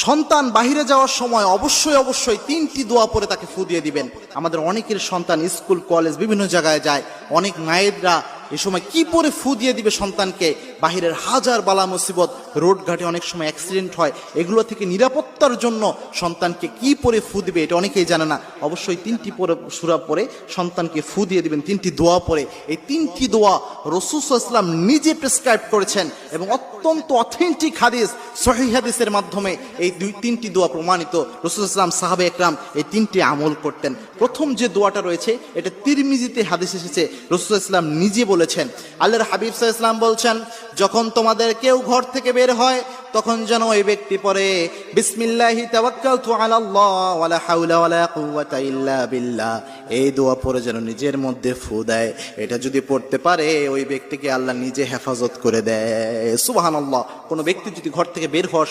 সন্তান বাহিরে যাওয়ার সময় অবশ্যই অবশ্যই 3টি দোয়া পরে তাকে ফু দিয়ে দিবেন। আমাদের অনেকের সন্তান স্কুল কলেজ বিভিন্ন জায়গায় যায়, অনেক মায়েরা এ সময় কি পরে ফু দিয়ে দিবে সন্তানকে? বাহিরের হাজার বালা মুসিবত, রোড ঘাটে অনেক সময় অ্যাক্সিডেন্ট হয়, এগুলো থেকে নিরাপত্তার জন্য সন্তানকে কি পরে ফু দিবে এটা অনেকেই জানে না। অবশ্যই 3টি পরে সূরা পরে সন্তানকে ফু দিয়ে দিবেন, 3টি দোয়া পরে। এই 3টি দোয়া রাসূল সাল্লাল্লাহু আলাইহি ওয়াসাল্লাম নিজে প্রেসক্রাইব করেছেন এবং অত্যন্ত অথেন্টিক হাদিস, সহিহ হাদিসের মাধ্যমে এই 3টি দোয়া প্রমাণিত। রাসূল সাল্লাল্লাহু আলাইহি ওয়াসাল্লাম, সাহাবা একরাম এই 3টি আমল করতেন। প্রথম যে দোয়াটা রয়েছে এটা তিরমিজিতে হাদিস এসেছে, রাসূল সাল্লাল্লাহু আলাইহি ওয়াসাল্লাম নিজে বলেছেন। আল্লাহর হাবিব সাল্লাল্লাহু আলাইহি ওয়াসাল্লাম বলছেন, যখন তোমাদের কেউ ঘর থেকে বের হয় তখন যেন ওই ব্যক্তি পড়ে বিসমিল্লাহি তাওয়াক্কালতু আলাল্লাহ ওয়ালা হাওলা ওয়ালা কুওয়াতা ইল্লা বিল্লাহ। এই দোয়া পড়ে যেন নিজের মধ্যে ফু দেয়। এটা যদি পড়তে পারে ওই ব্যক্তিকে আল্লাহ নিজে হেফাজত করে দেয়। সুবহানাল্লাহ। কোনো ব্যক্তি যদি ঘর থেকে বের হওয়ার